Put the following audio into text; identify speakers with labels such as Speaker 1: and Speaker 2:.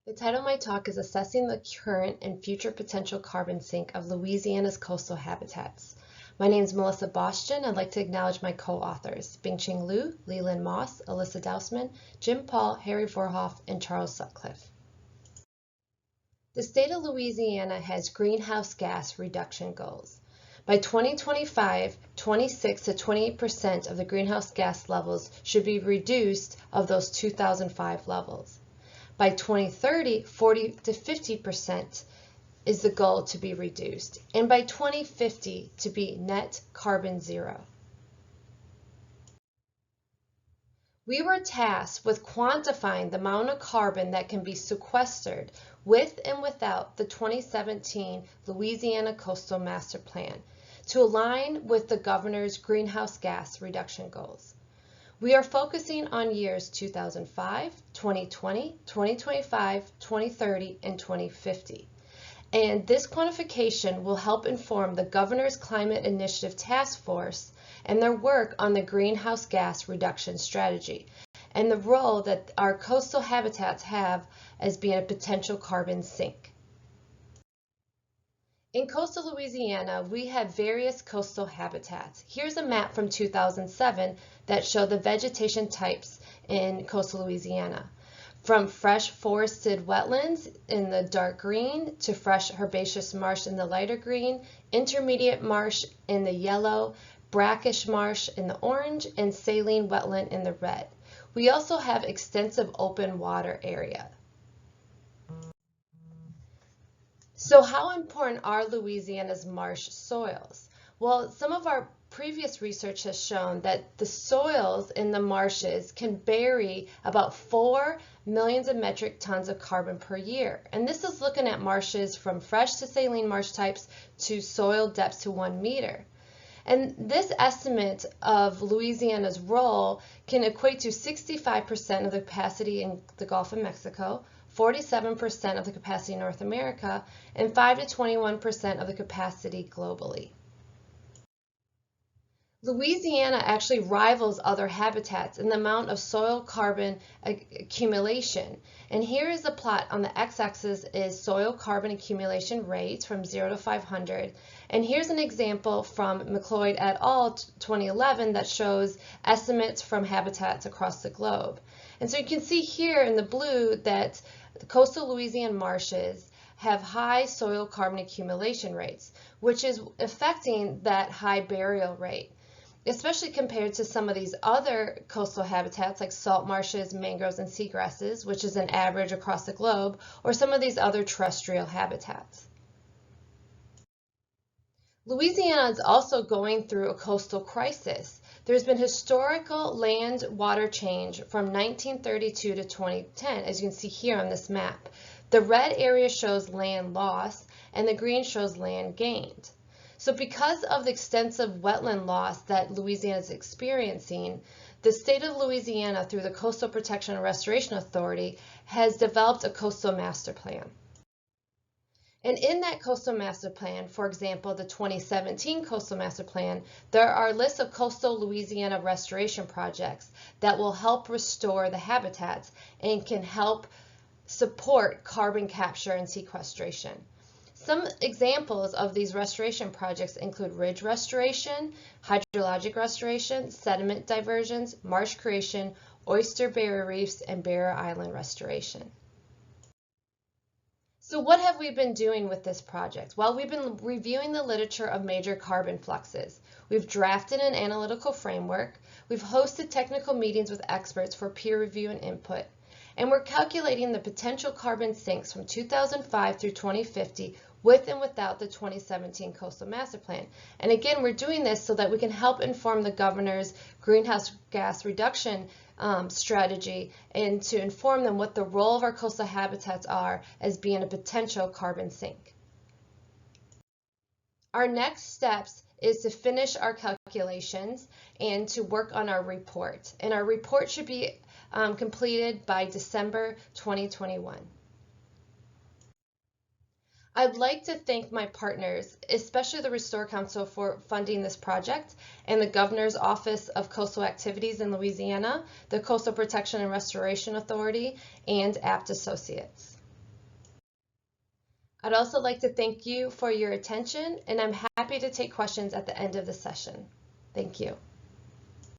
Speaker 1: The title of my talk is Assessing the Current and Future Potential Carbon Sink of Louisiana's Coastal Habitats. My name is Melissa Baustian. I'd like to acknowledge my co-authors, Bing-Ching Liu, Leland Moss, Alyssa Dousman, Jim Paul, Harry Vorhoff, and Charles Sutcliffe. The state of Louisiana has greenhouse gas reduction goals. By 2025, 26 to 28% of the greenhouse gas levels should be reduced of those 2005 levels. By 2030, 40 to 50% is the goal to be reduced, and by 2050 to be net carbon zero. We were tasked with quantifying the amount of carbon that can be sequestered with and without the 2017 Louisiana Coastal Master Plan to align with the governor's greenhouse gas reduction goals. We are focusing on years 2005, 2020, 2025, 2030, and 2050. And this quantification will help inform the Governor's Climate Initiative Task Force and their work on the greenhouse gas reduction strategy and the role that our coastal habitats have as being a potential carbon sink. In coastal Louisiana, we have various coastal habitats. Here's a map from 2007 that shows the vegetation types in coastal Louisiana. From fresh forested wetlands in the dark green to fresh herbaceous marsh in the lighter green, intermediate marsh in the yellow, brackish marsh in the orange, and saline wetland in the red. We also have extensive open water area. So how important are Louisiana's marsh soils? Well, some of our previous research has shown that the soils in the marshes can bury about 4 million metric tons of carbon per year. And this is looking at marshes from fresh to saline marsh types to soil depths to 1 meter. And this estimate of Louisiana's role can equate to 65% of the capacity in the Gulf of Mexico, 47% of the capacity in North America, and 5 to 21% of the capacity globally. Louisiana actually rivals other habitats in the amount of soil carbon accumulation. And here is the plot. On the x-axis is soil carbon accumulation rate from 0 to 500. And here's an example from McLeod et al. 2011 that shows estimates from habitats across the globe. And so you can see here in the blue that the coastal Louisiana marshes have high soil carbon accumulation rates, which is affecting that high burial rate, especially compared to some of these other coastal habitats like salt marshes, mangroves, and seagrasses, which is an average across the globe, or some of these other terrestrial habitats. Louisiana is also going through a coastal crisis. There's been historical land water change from 1932 to 2010, as you can see here on this map. The red area shows land loss, and the green shows land gained. So because of the extensive wetland loss that Louisiana is experiencing, the state of Louisiana, through the Coastal Protection and Restoration Authority, has developed a coastal master plan. And in that coastal master plan, for example, the 2017 coastal master plan, there are lists of coastal Louisiana restoration projects that will help restore the habitats and can help support carbon capture and sequestration. Some examples of these restoration projects include ridge restoration, hydrologic restoration, sediment diversions, marsh creation, oyster barrier reefs, and barrier island restoration. So what have we been doing with this project? Well, we've been reviewing the literature of major carbon fluxes. We've drafted an analytical framework. We've hosted technical meetings with experts for peer review and input. And we're calculating the potential carbon sinks from 2005 through 2050 with and without the 2017 Coastal Master Plan. And again, we're doing this so that we can help inform the governor's greenhouse gas reduction strategy and to inform them what the role of our coastal habitats are as being a potential carbon sink. Our next steps is to finish our calculations and to work on our report. And our report should be completed by December 2021. I'd like to thank my partners, especially the Restore Council, for funding this project, and the Governor's Office of Coastal Activities in Louisiana, the Coastal Protection and Restoration Authority, and APT Associates. I'd also like to thank you for your attention, and I'm happy to take questions at the end of the session. Thank you.